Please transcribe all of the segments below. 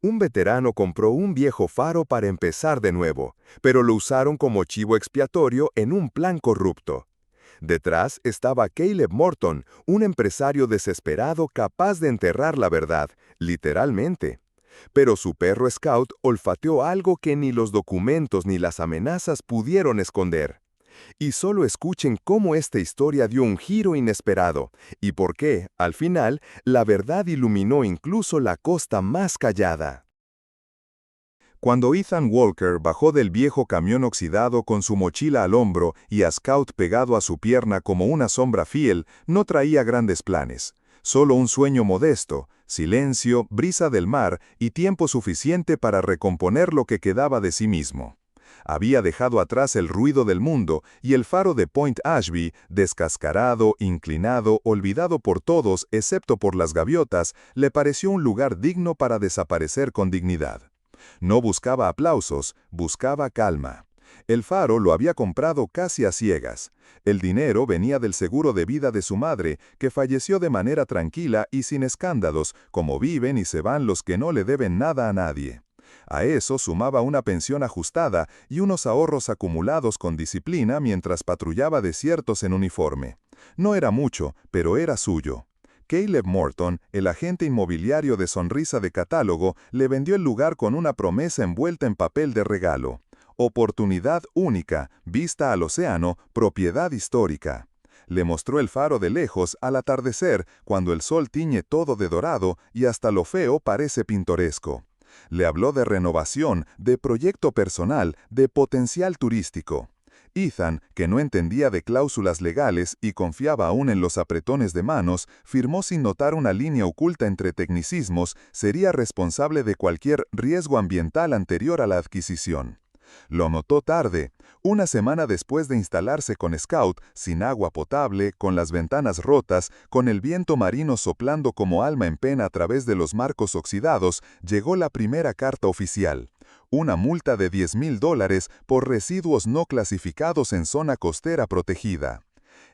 Un veterano compró un viejo faro para empezar de nuevo, pero lo usaron como chivo expiatorio en un plan corrupto. Detrás estaba Caleb Morton, un empresario desesperado capaz de enterrar la verdad, literalmente. Pero su perro Scout olfateó algo que ni los documentos ni las amenazas pudieron esconder. Y solo escuchen cómo esta historia dio un giro inesperado, y por qué, al final, la verdad iluminó incluso la costa más callada. Cuando Ethan Walker bajó del viejo camión oxidado con su mochila al hombro y a Scout pegado a su pierna como una sombra fiel, no traía grandes planes. Solo un sueño modesto, silencio, brisa del mar y tiempo suficiente para recomponer lo que quedaba de sí mismo. Había dejado atrás el ruido del mundo y el faro de Point Ashby, descascarado, inclinado, olvidado por todos excepto por las gaviotas, le pareció un lugar digno para desaparecer con dignidad. No buscaba aplausos, buscaba calma. El faro lo había comprado casi a ciegas. El dinero venía del seguro de vida de su madre, que falleció de manera tranquila y sin escándalos, como viven y se van los que no le deben nada a nadie. A eso sumaba una pensión ajustada y unos ahorros acumulados con disciplina mientras patrullaba desiertos en uniforme. No era mucho, pero era suyo. Caleb Morton, el agente inmobiliario de sonrisa de catálogo, le vendió el lugar con una promesa envuelta en papel de regalo. Oportunidad única, vista al océano, propiedad histórica. Le mostró el faro de lejos al atardecer, cuando el sol tiñe todo de dorado y hasta lo feo parece pintoresco. Le habló de renovación, de proyecto personal, de potencial turístico. Ethan, que no entendía de cláusulas legales y confiaba aún en los apretones de manos, firmó sin notar una línea oculta entre tecnicismos, sería responsable de cualquier riesgo ambiental anterior a la adquisición. Lo notó tarde, una semana después de instalarse con Scout, sin agua potable, con las ventanas rotas, con el viento marino soplando como alma en pena a través de los marcos oxidados, llegó la primera carta oficial. Una multa de $10,000 por residuos no clasificados en zona costera protegida.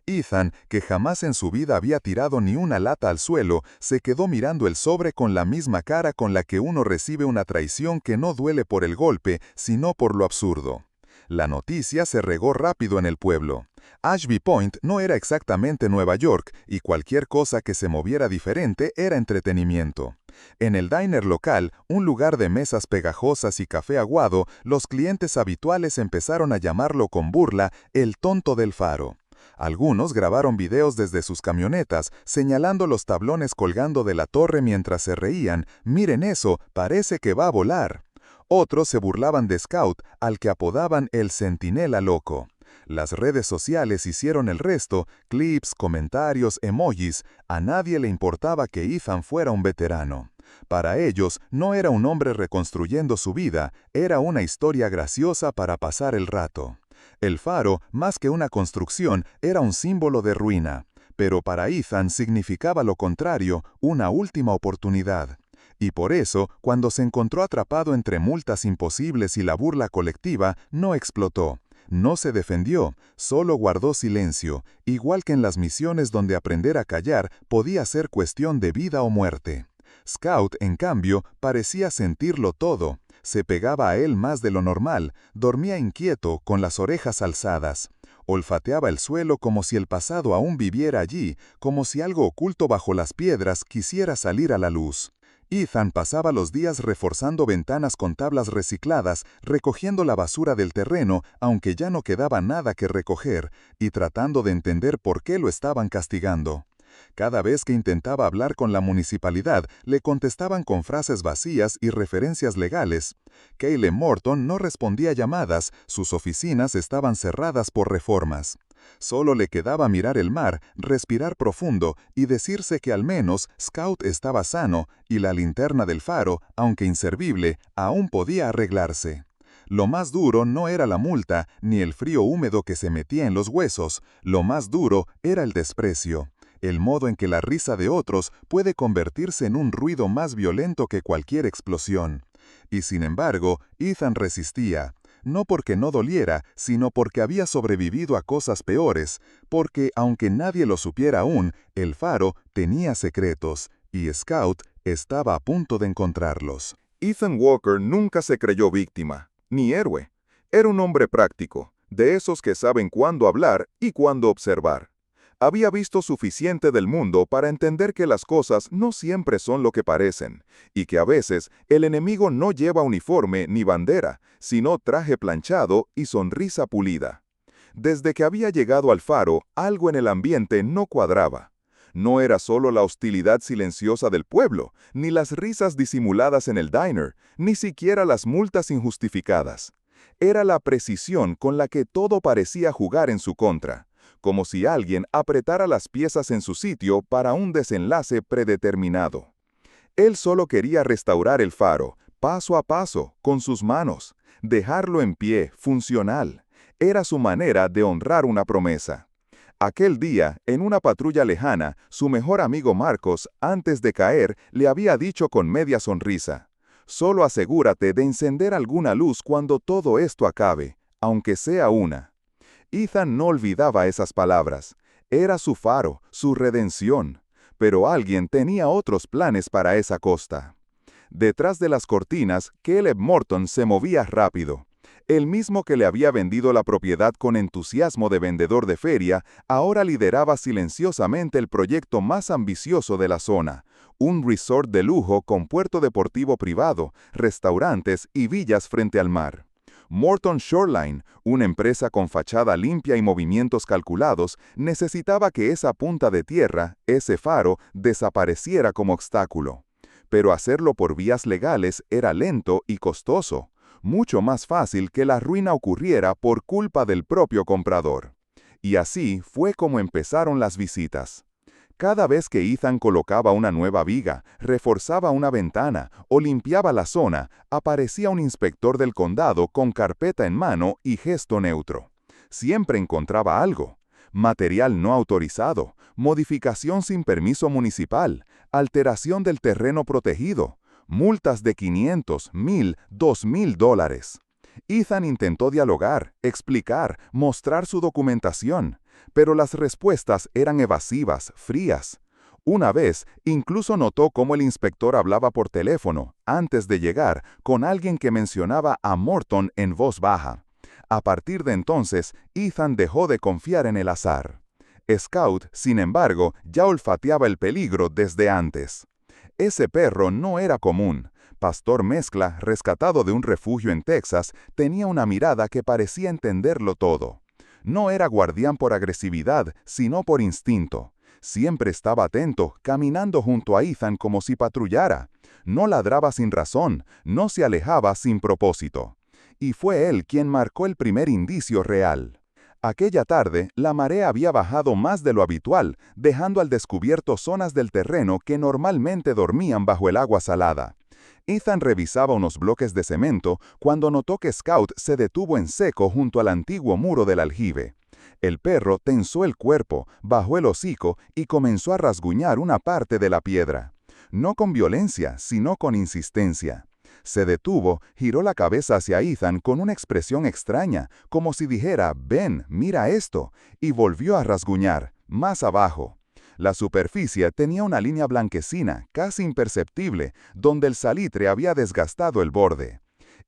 Ethan, que jamás en su vida había tirado ni una lata al suelo, se quedó mirando el sobre con la misma cara con la que uno recibe una traición que no duele por el golpe, sino por lo absurdo. La noticia se regó rápido en el pueblo. Ashby Point no era exactamente Nueva York, y cualquier cosa que se moviera diferente era entretenimiento. En el diner local, un lugar de mesas pegajosas y café aguado, los clientes habituales empezaron a llamarlo con burla el tonto del faro. Algunos grabaron videos desde sus camionetas, señalando los tablones colgando de la torre mientras se reían. «Miren eso, parece que va a volar». Otros se burlaban de Scout, al que apodaban el Centinela Loco. Las redes sociales hicieron el resto, clips, comentarios, emojis. A nadie le importaba que Ethan fuera un veterano. Para ellos, no era un hombre reconstruyendo su vida, era una historia graciosa para pasar el rato. El faro, más que una construcción, era un símbolo de ruina, pero para Ethan significaba lo contrario, una última oportunidad. Y por eso, cuando se encontró atrapado entre multas imposibles y la burla colectiva, no explotó. No se defendió, solo guardó silencio, igual que en las misiones donde aprender a callar podía ser cuestión de vida o muerte. Scout, en cambio, parecía sentirlo todo. Se pegaba a él más de lo normal, dormía inquieto, con las orejas alzadas. Olfateaba el suelo como si el pasado aún viviera allí, como si algo oculto bajo las piedras quisiera salir a la luz. Ethan pasaba los días reforzando ventanas con tablas recicladas, recogiendo la basura del terreno, aunque ya no quedaba nada que recoger, y tratando de entender por qué lo estaban castigando. Cada vez que intentaba hablar con la municipalidad, le contestaban con frases vacías y referencias legales. Caleb Morton no respondía llamadas, sus oficinas estaban cerradas por reformas. Solo le quedaba mirar el mar, respirar profundo y decirse que al menos Scout estaba sano y la linterna del faro, aunque inservible, aún podía arreglarse. Lo más duro no era la multa, ni el frío húmedo que se metía en los huesos, lo más duro era el desprecio. El modo en que la risa de otros puede convertirse en un ruido más violento que cualquier explosión. Y sin embargo, Ethan resistía. No porque no doliera, sino porque había sobrevivido a cosas peores, porque, aunque nadie lo supiera aún, el faro tenía secretos, y Scout estaba a punto de encontrarlos. Ethan Walker nunca se creyó víctima, ni héroe. Era un hombre práctico, de esos que saben cuándo hablar y cuándo observar. Había visto suficiente del mundo para entender que las cosas no siempre son lo que parecen, y que a veces el enemigo no lleva uniforme ni bandera, sino traje planchado y sonrisa pulida. Desde que había llegado al faro, algo en el ambiente no cuadraba. No era solo la hostilidad silenciosa del pueblo, ni las risas disimuladas en el diner, ni siquiera las multas injustificadas. Era la precisión con la que todo parecía jugar en su contra, como si alguien apretara las piezas en su sitio para un desenlace predeterminado. Él solo quería restaurar el faro, paso a paso, con sus manos, dejarlo en pie, funcional. Era su manera de honrar una promesa. Aquel día, en una patrulla lejana, su mejor amigo Marcos, antes de caer, le había dicho con media sonrisa: «Solo asegúrate de encender alguna luz cuando todo esto acabe, aunque sea una». Ethan no olvidaba esas palabras. Era su faro, su redención. Pero alguien tenía otros planes para esa costa. Detrás de las cortinas, Caleb Morton se movía rápido. El mismo que le había vendido la propiedad con entusiasmo de vendedor de feria, ahora lideraba silenciosamente el proyecto más ambicioso de la zona, un resort de lujo con puerto deportivo privado, restaurantes y villas frente al mar. Morton Shoreline, una empresa con fachada limpia y movimientos calculados, necesitaba que esa punta de tierra, ese faro, desapareciera como obstáculo. Pero hacerlo por vías legales era lento y costoso, mucho más fácil que la ruina ocurriera por culpa del propio comprador. Y así fue como empezaron las visitas. Cada vez que Ethan colocaba una nueva viga, reforzaba una ventana o limpiaba la zona, aparecía un inspector del condado con carpeta en mano y gesto neutro. Siempre encontraba algo: material no autorizado, modificación sin permiso municipal, alteración del terreno protegido, multas de $500, $1,000, $2,000. Ethan intentó dialogar, explicar, mostrar su documentación, pero las respuestas eran evasivas, frías. Una vez, incluso notó cómo el inspector hablaba por teléfono, antes de llegar, con alguien que mencionaba a Morton en voz baja. A partir de entonces, Ethan dejó de confiar en el azar. Scout, sin embargo, ya olfateaba el peligro desde antes. Ese perro no era común. Pastor mezcla, rescatado de un refugio en Texas, tenía una mirada que parecía entenderlo todo. No era guardián por agresividad, sino por instinto. Siempre estaba atento, caminando junto a Ethan como si patrullara. No ladraba sin razón, no se alejaba sin propósito. Y fue él quien marcó el primer indicio real. Aquella tarde, la marea había bajado más de lo habitual, dejando al descubierto zonas del terreno que normalmente dormían bajo el agua salada. Ethan revisaba unos bloques de cemento cuando notó que Scout se detuvo en seco junto al antiguo muro del aljibe. El perro tensó el cuerpo, bajó el hocico y comenzó a rasguñar una parte de la piedra. No con violencia, sino con insistencia. Se detuvo, giró la cabeza hacia Ethan con una expresión extraña, como si dijera: «Ven, mira esto», y volvió a rasguñar, más abajo. La superficie tenía una línea blanquecina, casi imperceptible, donde el salitre había desgastado el borde.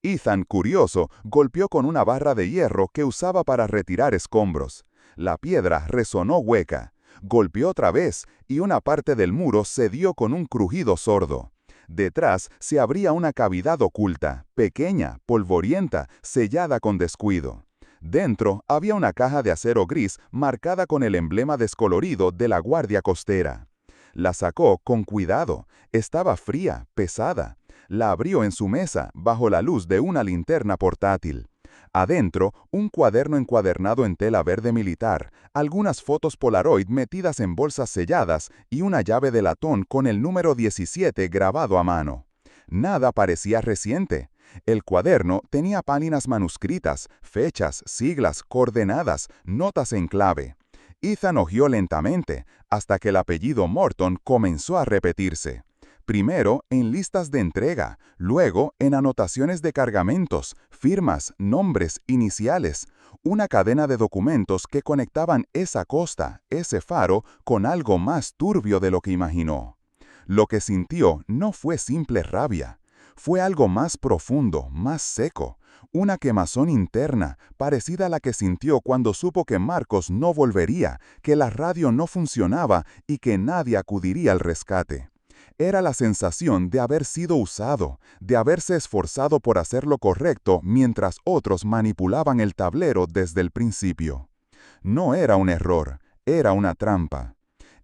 Ethan, curioso, golpeó con una barra de hierro que usaba para retirar escombros. La piedra resonó hueca. Golpeó otra vez, y una parte del muro cedió con un crujido sordo. Detrás se abría una cavidad oculta, pequeña, polvorienta, sellada con descuido. Dentro había una caja de acero gris marcada con el emblema descolorido de la Guardia Costera. La sacó con cuidado. Estaba fría, pesada. La abrió en su mesa, bajo la luz de una linterna portátil. Adentro, un cuaderno encuadernado en tela verde militar, algunas fotos Polaroid metidas en bolsas selladas y una llave de latón con el número 17 grabado a mano. Nada parecía reciente. El cuaderno tenía páginas manuscritas, fechas, siglas, coordenadas, notas en clave. Ethan hojeó lentamente, hasta que el apellido Morton comenzó a repetirse. Primero en listas de entrega, luego en anotaciones de cargamentos, firmas, nombres, iniciales, una cadena de documentos que conectaban esa costa, ese faro, con algo más turbio de lo que imaginó. Lo que sintió no fue simple rabia. Fue algo más profundo, más seco, una quemazón interna, parecida a la que sintió cuando supo que Marcos no volvería, que la radio no funcionaba y que nadie acudiría al rescate. Era la sensación de haber sido usado, de haberse esforzado por hacer lo correcto mientras otros manipulaban el tablero desde el principio. No era un error, era una trampa.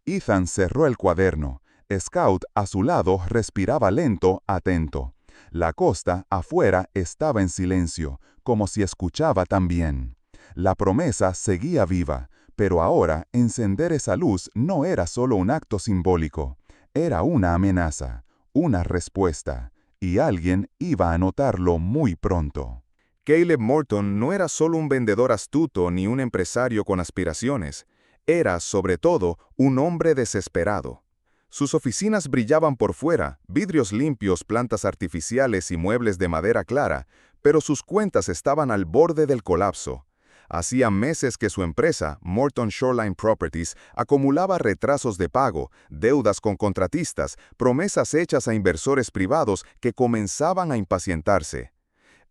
Ethan cerró el cuaderno. Scout, a su lado, respiraba lento, atento. La costa, afuera, estaba en silencio, como si escuchaba también. La promesa seguía viva, pero ahora encender esa luz no era solo un acto simbólico. Era una amenaza, una respuesta, y alguien iba a notarlo muy pronto. Caleb Morton no era solo un vendedor astuto ni un empresario con aspiraciones. Era, sobre todo, un hombre desesperado. Sus oficinas brillaban por fuera, vidrios limpios, plantas artificiales y muebles de madera clara, pero sus cuentas estaban al borde del colapso. Hacía meses que su empresa, Morton Shoreline Properties, acumulaba retrasos de pago, deudas con contratistas, promesas hechas a inversores privados que comenzaban a impacientarse.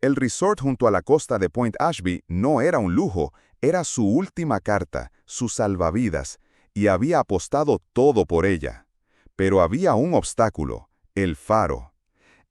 El resort junto a la costa de Point Ashby no era un lujo, era su última carta, su salvavidas, y había apostado todo por ella. Pero había un obstáculo, el faro.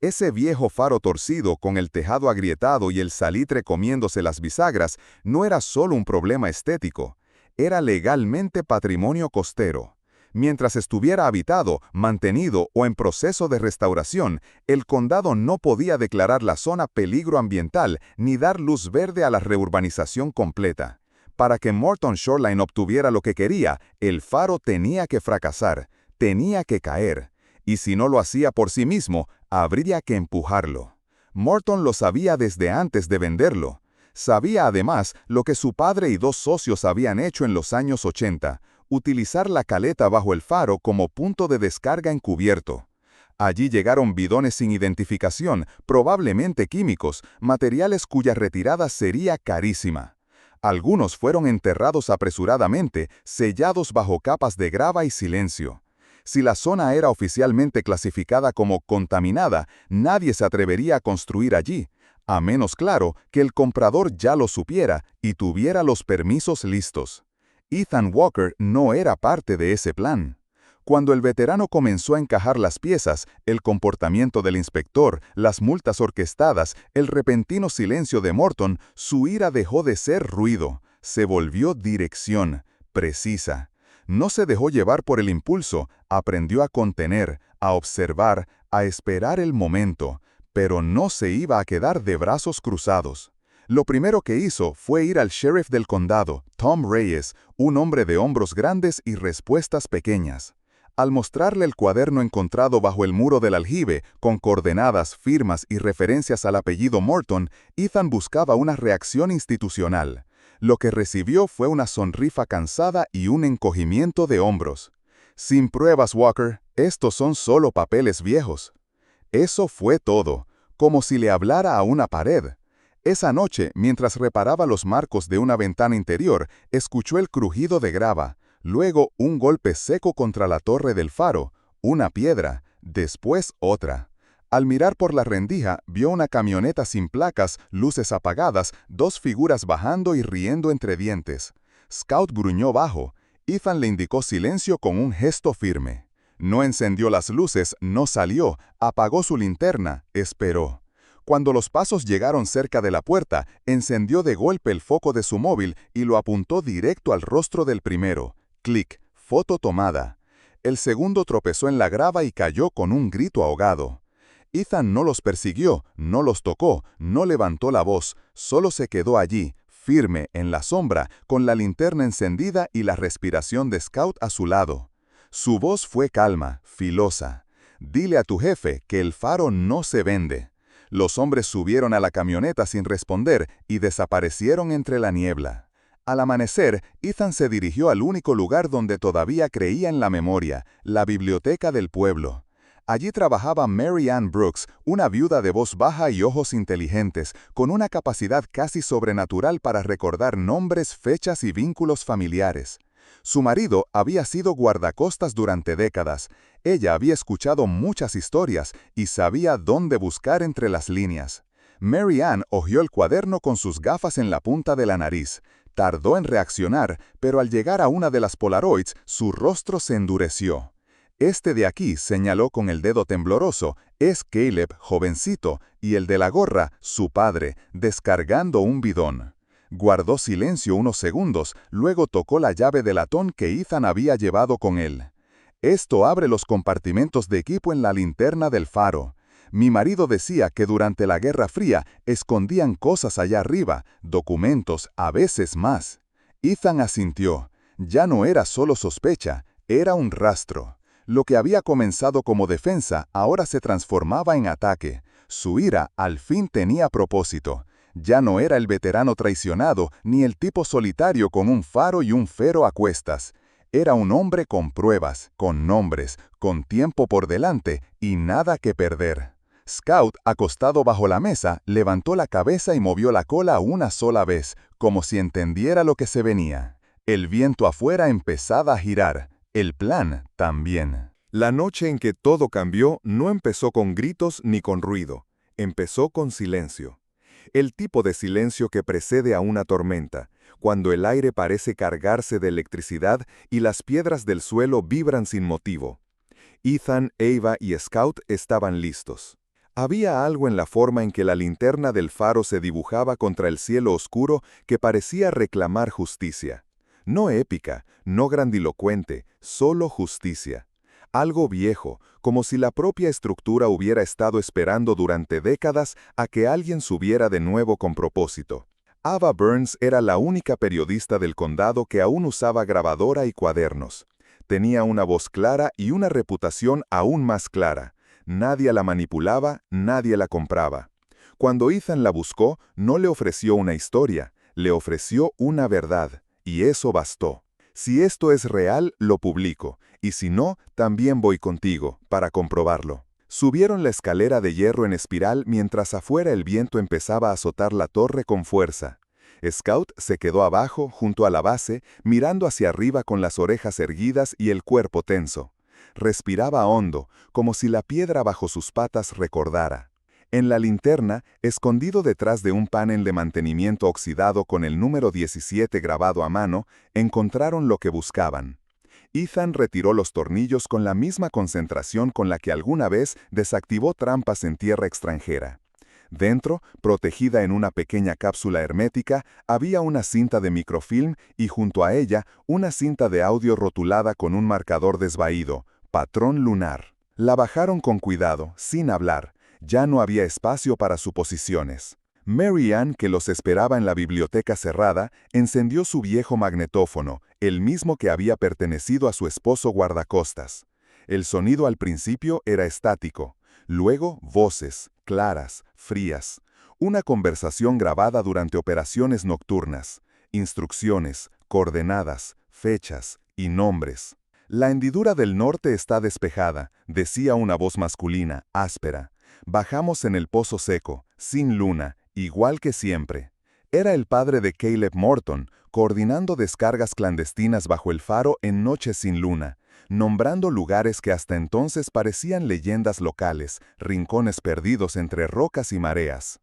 Ese viejo faro torcido con el tejado agrietado y el salitre comiéndose las bisagras no era solo un problema estético, era legalmente patrimonio costero. Mientras estuviera habitado, mantenido o en proceso de restauración, el condado no podía declarar la zona peligro ambiental ni dar luz verde a la reurbanización completa. Para que Morton Shoreline obtuviera lo que quería, el faro tenía que fracasar, tenía que caer. Y si no lo hacía por sí mismo, habría que empujarlo. Morton lo sabía desde antes de venderlo. Sabía además lo que su padre y dos socios habían hecho en los años 80, utilizar la caleta bajo el faro como punto de descarga encubierto. Allí llegaron bidones sin identificación, probablemente químicos, materiales cuya retirada sería carísima. Algunos fueron enterrados apresuradamente, sellados bajo capas de grava y silencio. Si la zona era oficialmente clasificada como contaminada, nadie se atrevería a construir allí, a menos claro que el comprador ya lo supiera y tuviera los permisos listos. Ethan Walker no era parte de ese plan. Cuando el veterano comenzó a encajar las piezas, el comportamiento del inspector, las multas orquestadas, el repentino silencio de Morton, su ira dejó de ser ruido, se volvió dirección, precisa. No se dejó llevar por el impulso, aprendió a contener, a observar, a esperar el momento, pero no se iba a quedar de brazos cruzados. Lo primero que hizo fue ir al sheriff del condado, Tom Reyes, un hombre de hombros grandes y respuestas pequeñas. Al mostrarle el cuaderno encontrado bajo el muro del aljibe, con coordenadas, firmas y referencias al apellido Morton, Ethan buscaba una reacción institucional. Lo que recibió fue una sonrisa cansada y un encogimiento de hombros. Sin pruebas, Walker, estos son solo papeles viejos. Eso fue todo, como si le hablara a una pared. Esa noche, mientras reparaba los marcos de una ventana interior, escuchó el crujido de grava, luego un golpe seco contra la torre del faro, una piedra, después otra. Al mirar por la rendija, vio una camioneta sin placas, luces apagadas, dos figuras bajando y riendo entre dientes. Scout gruñó bajo. Ethan le indicó silencio con un gesto firme. No encendió las luces, no salió, apagó su linterna, esperó. Cuando los pasos llegaron cerca de la puerta, encendió de golpe el foco de su móvil y lo apuntó directo al rostro del primero. Clic, foto tomada. El segundo tropezó en la grava y cayó con un grito ahogado. Ethan no los persiguió, no los tocó, no levantó la voz, solo se quedó allí, firme, en la sombra, con la linterna encendida y la respiración de Scout a su lado. Su voz fue calma, filosa. Dile a tu jefe que el faro no se vende. Los hombres subieron a la camioneta sin responder y desaparecieron entre la niebla. Al amanecer, Ethan se dirigió al único lugar donde todavía creía en la memoria, la biblioteca del pueblo. Allí trabajaba Mary Ann Brooks, una viuda de voz baja y ojos inteligentes, con una capacidad casi sobrenatural para recordar nombres, fechas y vínculos familiares. Su marido había sido guardacostas durante décadas. Ella había escuchado muchas historias y sabía dónde buscar entre las líneas. Mary Ann hojeó el cuaderno con sus gafas en la punta de la nariz. Tardó en reaccionar, pero al llegar a una de las Polaroids, su rostro se endureció. Este de aquí, señaló con el dedo tembloroso, es Caleb, jovencito, y el de la gorra, su padre, descargando un bidón. Guardó silencio unos segundos, luego tocó la llave de latón que Ethan había llevado con él. Esto abre los compartimentos de equipo en la linterna del faro. Mi marido decía que durante la Guerra Fría escondían cosas allá arriba, documentos, a veces más. Ethan asintió. Ya no era solo sospecha, era un rastro. Lo que había comenzado como defensa ahora se transformaba en ataque. Su ira al fin tenía propósito. Ya no era el veterano traicionado ni el tipo solitario con un faro y un fero a cuestas. Era un hombre con pruebas, con nombres, con tiempo por delante y nada que perder. Scout, acostado bajo la mesa, levantó la cabeza y movió la cola una sola vez, como si entendiera lo que se venía. El viento afuera empezaba a girar. El plan también. La noche en que todo cambió no empezó con gritos ni con ruido. Empezó con silencio. El tipo de silencio que precede a una tormenta, cuando el aire parece cargarse de electricidad y las piedras del suelo vibran sin motivo. Ethan, Ava y Scout estaban listos. Había algo en la forma en que la linterna del faro se dibujaba contra el cielo oscuro que parecía reclamar justicia. No épica, no grandilocuente, solo justicia. Algo viejo, como si la propia estructura hubiera estado esperando durante décadas a que alguien subiera de nuevo con propósito. Ava Burns era la única periodista del condado que aún usaba grabadora y cuadernos. Tenía una voz clara y una reputación aún más clara. Nadie la manipulaba, nadie la compraba. Cuando Ethan la buscó, no le ofreció una historia, le ofreció una verdad. Y eso bastó. Si esto es real, lo publico, y si no, también voy contigo, para comprobarlo. Subieron la escalera de hierro en espiral mientras afuera el viento empezaba a azotar la torre con fuerza. Scout se quedó abajo, junto a la base, mirando hacia arriba con las orejas erguidas y el cuerpo tenso. Respiraba hondo, como si la piedra bajo sus patas recordara. En la linterna, escondido detrás de un panel de mantenimiento oxidado con el número 17 grabado a mano, encontraron lo que buscaban. Ethan retiró los tornillos con la misma concentración con la que alguna vez desactivó trampas en tierra extranjera. Dentro, protegida en una pequeña cápsula hermética, había una cinta de microfilm y junto a ella una cinta de audio rotulada con un marcador desvaído, patrón lunar. La bajaron con cuidado, sin hablar. Ya no había espacio para suposiciones. Mary Ann, que los esperaba en la biblioteca cerrada, encendió su viejo magnetófono, el mismo que había pertenecido a su esposo guardacostas. El sonido al principio era estático, luego voces, claras, frías. Una conversación grabada durante operaciones nocturnas, instrucciones, coordenadas, fechas y nombres. La hendidura del norte está despejada, decía una voz masculina, áspera. Bajamos en el pozo seco, sin luna, igual que siempre. Era el padre de Caleb Morton, coordinando descargas clandestinas bajo el faro en noches sin luna, nombrando lugares que hasta entonces parecían leyendas locales, rincones perdidos entre rocas y mareas.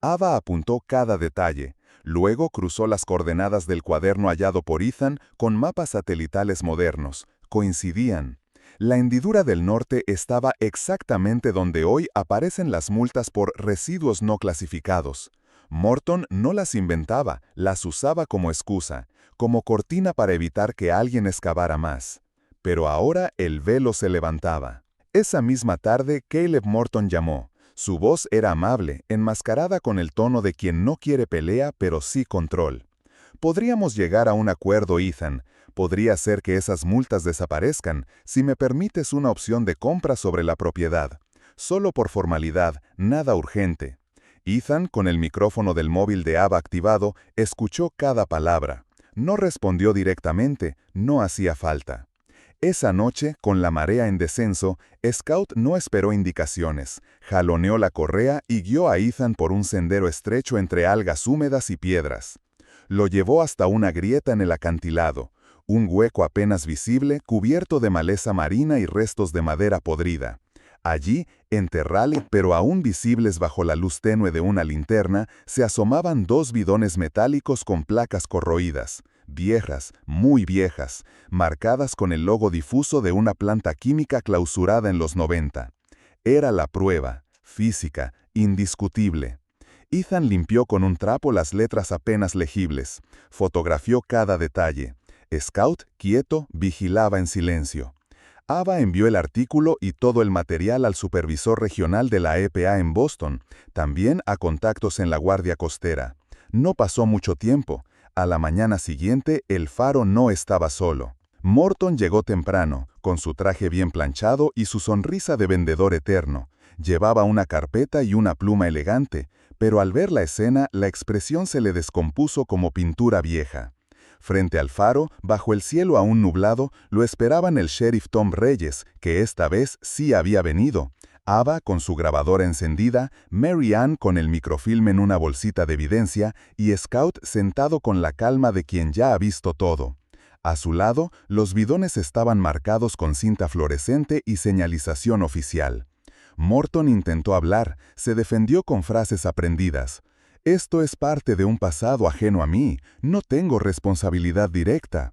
Ava apuntó cada detalle, luego cruzó las coordenadas del cuaderno hallado por Ethan con mapas satelitales modernos. Coincidían. La hendidura del norte estaba exactamente donde hoy aparecen las multas por residuos no clasificados. Morton no las inventaba, las usaba como excusa, como cortina para evitar que alguien excavara más. Pero ahora el velo se levantaba. Esa misma tarde, Caleb Morton llamó. Su voz era amable, enmascarada con el tono de quien no quiere pelea, pero sí control. Podríamos llegar a un acuerdo, Ethan. Podría ser que esas multas desaparezcan si me permites una opción de compra sobre la propiedad. Solo por formalidad, nada urgente. Ethan, con el micrófono del móvil de Ava activado, escuchó cada palabra. No respondió directamente, no hacía falta. Esa noche, con la marea en descenso, Scout no esperó indicaciones. Jaloneó la correa y guió a Ethan por un sendero estrecho entre algas húmedas y piedras. Lo llevó hasta una grieta en el acantilado. Un hueco apenas visible, cubierto de maleza marina y restos de madera podrida. Allí, enterrale, pero aún visibles bajo la luz tenue de una linterna, se asomaban dos bidones metálicos con placas corroídas, viejas, muy viejas, marcadas con el logo difuso de una planta química clausurada en los 90. Era la prueba, física, indiscutible. Ethan limpió con un trapo las letras apenas legibles, fotografió cada detalle. Scout, quieto, vigilaba en silencio. Ava envió el artículo y todo el material al supervisor regional de la EPA en Boston, también a contactos en la Guardia Costera. No pasó mucho tiempo. A la mañana siguiente, el faro no estaba solo. Morton llegó temprano, con su traje bien planchado y su sonrisa de vendedor eterno. Llevaba una carpeta y una pluma elegante, pero al ver la escena, la expresión se le descompuso como pintura vieja. Frente al faro, bajo el cielo aún nublado, lo esperaban el sheriff Tom Reyes, que esta vez sí había venido. Ava con su grabadora encendida, Mary Ann con el microfilm en una bolsita de evidencia y Scout sentado con la calma de quien ya ha visto todo. A su lado, los bidones estaban marcados con cinta fluorescente y señalización oficial. Morton intentó hablar, se defendió con frases aprendidas. Esto es parte de un pasado ajeno a mí, no tengo responsabilidad directa.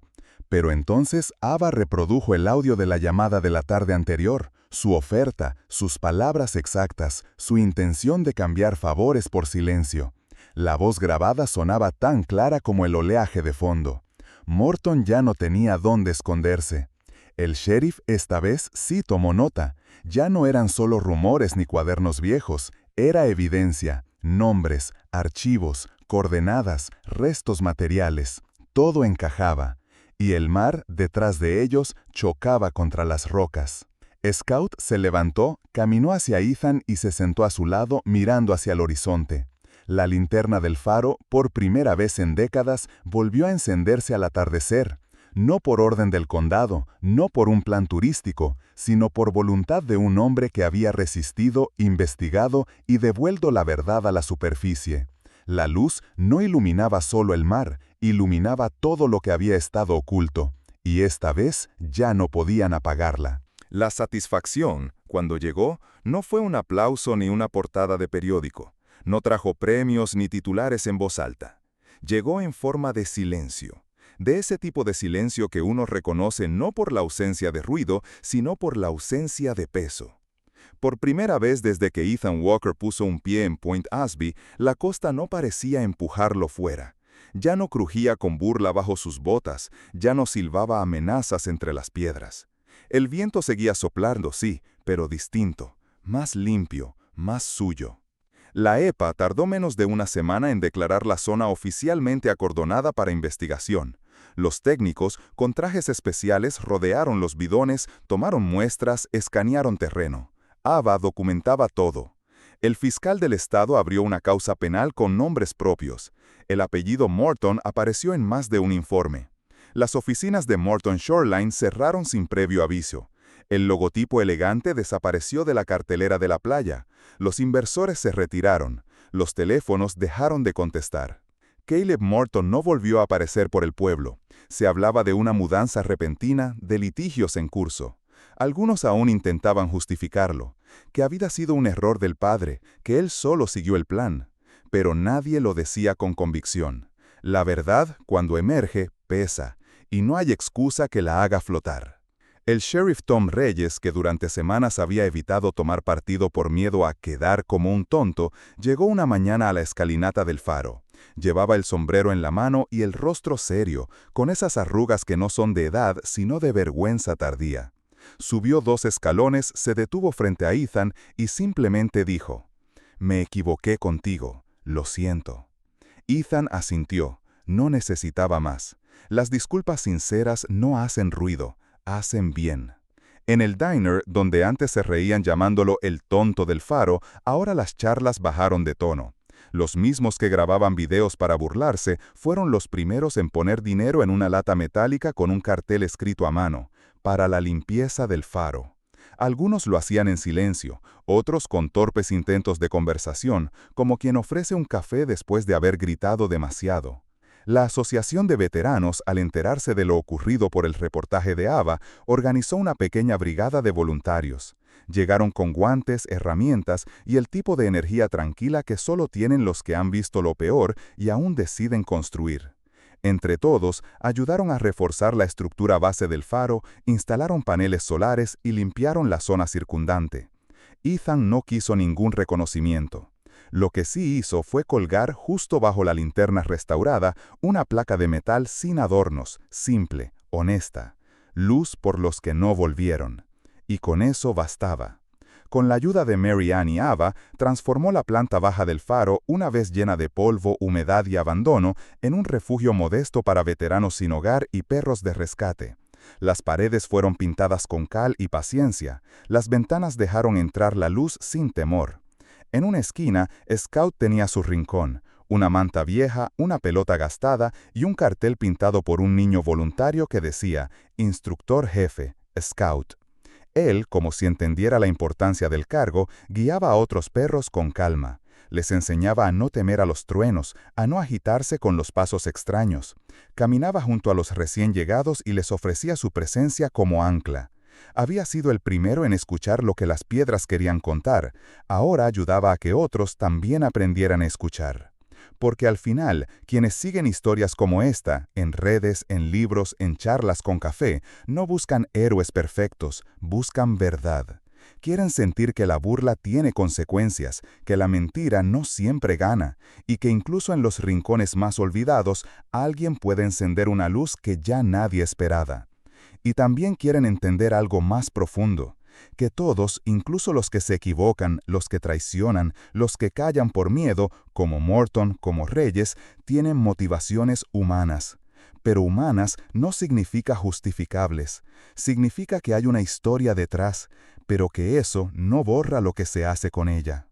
Pero entonces Ava reprodujo el audio de la llamada de la tarde anterior, su oferta, sus palabras exactas, su intención de cambiar favores por silencio. La voz grabada sonaba tan clara como el oleaje de fondo. Morton ya no tenía dónde esconderse. El sheriff esta vez sí tomó nota. Ya no eran solo rumores ni cuadernos viejos, era evidencia, nombres, archivos, coordenadas, restos materiales. Todo encajaba. Y el mar, detrás de ellos, chocaba contra las rocas. Scout se levantó, caminó hacia Ethan y se sentó a su lado mirando hacia el horizonte. La linterna del faro, por primera vez en décadas, volvió a encenderse al atardecer. No por orden del condado, no por un plan turístico, sino por voluntad de un hombre que había resistido, investigado y devuelto la verdad a la superficie. La luz no iluminaba solo el mar, iluminaba todo lo que había estado oculto, y esta vez ya no podían apagarla. La satisfacción, cuando llegó, no fue un aplauso ni una portada de periódico. No trajo premios ni titulares en voz alta. Llegó en forma de silencio. De ese tipo de silencio que uno reconoce no por la ausencia de ruido, sino por la ausencia de peso. Por primera vez desde que Ethan Walker puso un pie en Point Asby, la costa no parecía empujarlo fuera. Ya no crujía con burla bajo sus botas, ya no silbaba amenazas entre las piedras. El viento seguía soplando, sí, pero distinto, más limpio, más suyo. La EPA tardó menos de una semana en declarar la zona oficialmente acordonada para investigación. Los técnicos, con trajes especiales, rodearon los bidones, tomaron muestras, escanearon terreno. Ava documentaba todo. El fiscal del estado abrió una causa penal con nombres propios. El apellido Morton apareció en más de un informe. Las oficinas de Morton Shoreline cerraron sin previo aviso. El logotipo elegante desapareció de la cartelera de la playa. Los inversores se retiraron. Los teléfonos dejaron de contestar. Caleb Morton no volvió a aparecer por el pueblo. Se hablaba de una mudanza repentina, de litigios en curso. Algunos aún intentaban justificarlo, que había sido un error del padre, que él solo siguió el plan. Pero nadie lo decía con convicción. La verdad, cuando emerge, pesa, y no hay excusa que la haga flotar. El sheriff Tom Reyes, que durante semanas había evitado tomar partido por miedo a quedar como un tonto, llegó una mañana a la escalinata del faro. Llevaba el sombrero en la mano y el rostro serio, con esas arrugas que no son de edad, sino de vergüenza tardía. Subió 2 escalones, se detuvo frente a Ethan y simplemente dijo: «Me equivoqué contigo, lo siento». Ethan asintió, no necesitaba más. Las disculpas sinceras no hacen ruido, hacen bien. En el diner, donde antes se reían llamándolo el tonto del faro, ahora las charlas bajaron de tono. Los mismos que grababan videos para burlarse fueron los primeros en poner dinero en una lata metálica con un cartel escrito a mano: «Para la limpieza del faro». Algunos lo hacían en silencio, otros con torpes intentos de conversación, como quien ofrece un café después de haber gritado demasiado. La Asociación de Veteranos, al enterarse de lo ocurrido por el reportaje de Ava, organizó una pequeña brigada de voluntarios. Llegaron con guantes, herramientas y el tipo de energía tranquila que solo tienen los que han visto lo peor y aún deciden construir. Entre todos, ayudaron a reforzar la estructura base del faro, instalaron paneles solares y limpiaron la zona circundante. Ethan no quiso ningún reconocimiento. Lo que sí hizo fue colgar justo bajo la linterna restaurada una placa de metal sin adornos, simple, honesta. Luz por los que no volvieron. Y con eso bastaba. Con la ayuda de Mary Ann y Ava, transformó la planta baja del faro, una vez llena de polvo, humedad y abandono, en un refugio modesto para veteranos sin hogar y perros de rescate. Las paredes fueron pintadas con cal y paciencia. Las ventanas dejaron entrar la luz sin temor. En una esquina, Scout tenía su rincón, una manta vieja, una pelota gastada y un cartel pintado por un niño voluntario que decía, Instructor Jefe, Scout. Él, como si entendiera la importancia del cargo, guiaba a otros perros con calma. Les enseñaba a no temer a los truenos, a no agitarse con los pasos extraños. Caminaba junto a los recién llegados y les ofrecía su presencia como ancla. Había sido el primero en escuchar lo que las piedras querían contar. Ahora ayudaba a que otros también aprendieran a escuchar. Porque al final, quienes siguen historias como esta, en redes, en libros, en charlas con café, no buscan héroes perfectos, buscan verdad. Quieren sentir que la burla tiene consecuencias, que la mentira no siempre gana, y que incluso en los rincones más olvidados, alguien puede encender una luz que ya nadie esperaba. Y también quieren entender algo más profundo, que todos, incluso los que se equivocan, los que traicionan, los que callan por miedo, como Morton, como Reyes, tienen motivaciones humanas. Pero humanas no significa justificables, significa que hay una historia detrás, pero que eso no borra lo que se hace con ella.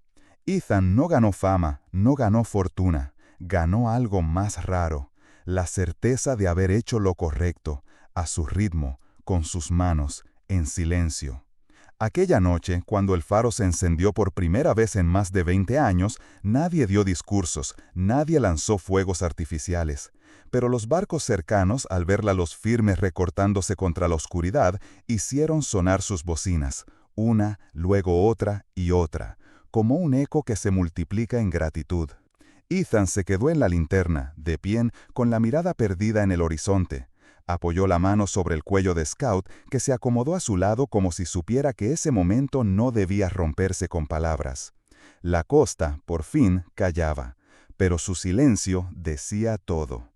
Ethan no ganó fama, no ganó fortuna, ganó algo más raro, la certeza de haber hecho lo correcto, a su ritmo, con sus manos, en silencio. Aquella noche, cuando el faro se encendió por primera vez en más de 20 años, nadie dio discursos, nadie lanzó fuegos artificiales. Pero los barcos cercanos, al ver la luz firme recortándose contra la oscuridad, hicieron sonar sus bocinas, una, luego otra y otra, como un eco que se multiplica en gratitud. Ethan se quedó en la linterna, de pie, con la mirada perdida en el horizonte. Apoyó la mano sobre el cuello de Scout, que se acomodó a su lado como si supiera que ese momento no debía romperse con palabras. La costa, por fin, callaba, pero su silencio decía todo.